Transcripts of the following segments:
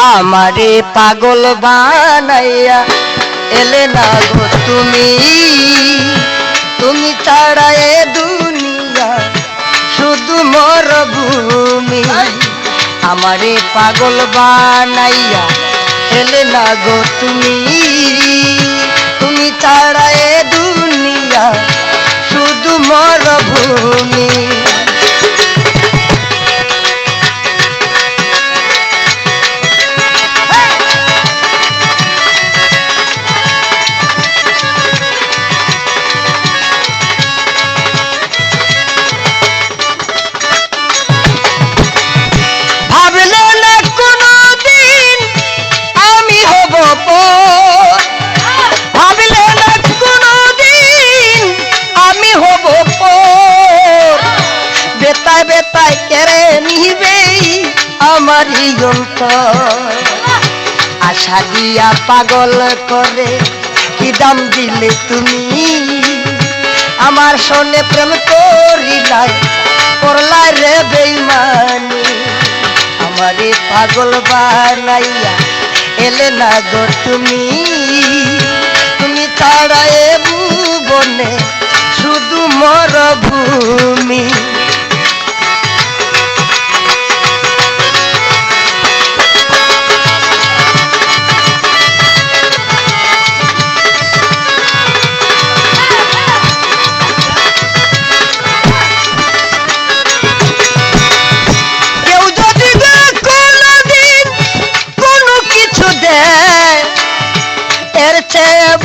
আমারে পাগল বানাইয়া এলে না গো তুমি, তুমি ছাড়া এ দুনিয়া শুধু মরভূমি। আমারে পাগল বানাইয়া এলে না গো তুমি, তুমি ছাড়া এ দুনিয়া শুধু মরভূমি। বেতায় কেড়ে নিবে আমারই অন্তর, আশা দিয়া পাগল করে কি দাম দিলে তুমি, আমার সনে প্রেম করিলাই করলাই রে বেঈমানি। আমারে পাগল বানাইয়া এলে না গো তুমি, তুমি ছাড়া এ ভুবনে শুধু মরভূমি।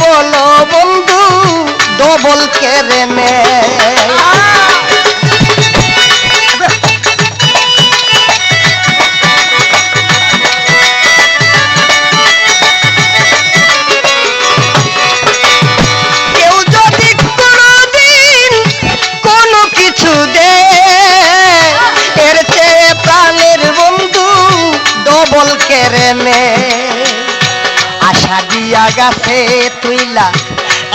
বলো বন্ধু ডবল কেড়ে নে, কেউ যদি কোনদিন কোনো কিছু দেয় এর চেয়ে প্রাণের বন্ধু ডবল কেড়ে নে। আশা দিয়া গাছে তুইলা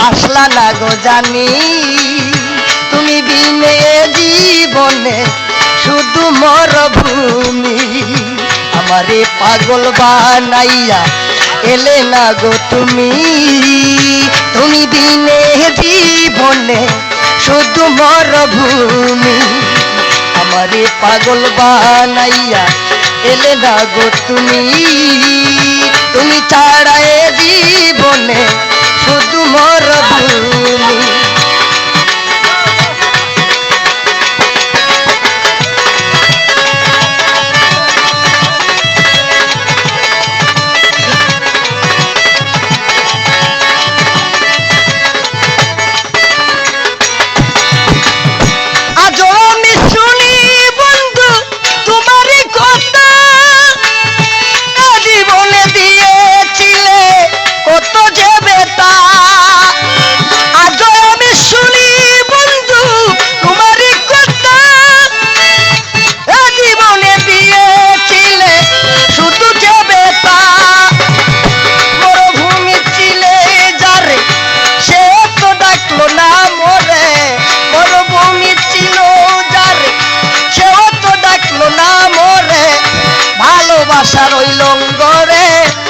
আসলা না গো জানি, তুমি বিনে জীবনে শুধু মরভূমি। আমারে পাগল বানাইয়া এলে না গো তুমি, তুমি বিনে জীবনে শুধু মরভূমি। আমারে পাগল বানাইয়া এলে না গো তুমি, তুমি ছাড়া এ জীবনে শুধু মরভূমি। আজও আমি শুনি বন্ধু তোমারই কথা, জীবনে দিয়েছিলে কত যে বেতা। আজও আমি শুনি বন্ধু তোমারই কথা, জীবনে দিয়েছিলে শুধু যে বেতা। মরুভূমি ছিলে যারে সে তো ডাকলো না মরে, মরুভূমি ছিল যারে সেও তো ডাকলো না মরে। ভালোবাসার ওই লঙ্গরে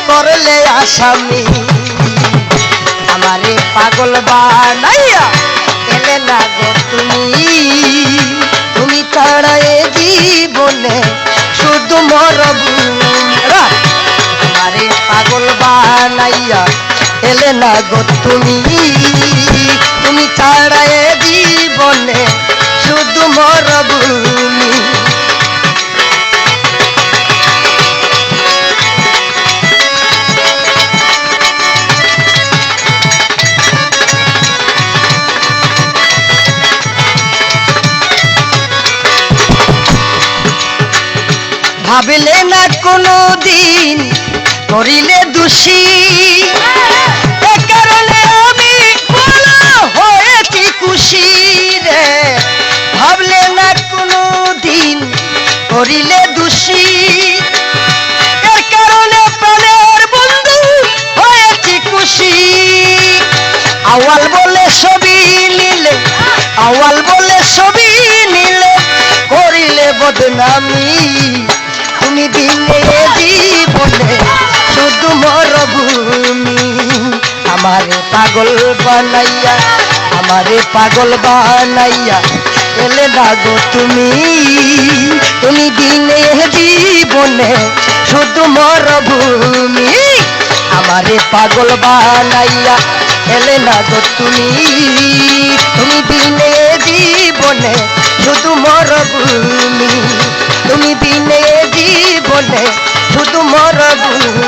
করলে আসামি, আমারে পাগল বানাইয়া এলে না গো তুমি, তুমি ছাড়া এ জীবনে শুধু মরভূমি। আমারে পাগল বানাইয়া এলে না গো তুমি, তুমি ছাড়া এ জীবনে শুধু মরভূমি। ভাবলে না কোনো দিন করিলে দোষী, এ কারণে আমি বলা হয়েছি খুশি রে। ভাবলে না কোনো দিন করিলে দোষী, এর কারণে প্রাণের বন্ধু হয়েছি খুশি। আওয়াল বলে ছবি নিলে, আওয়াল বলে ছবি নিলে করিলে বদনামি, তুমি বিনে জীবন জীবনে শুধু মরভূমি। আমারে পাগল বানাইয়া, আমারে পাগল বানাইয়া এলে না গো তুমি, তুমি দিনে জীবনে শুধু মরভূমি। আমারে পাগল বানাইয়া এলে না গো তুমি, তুমি দিনে জীবনে শুধু মরভূমি, তুমি দিনে জীবনে শুধু মরভূমি।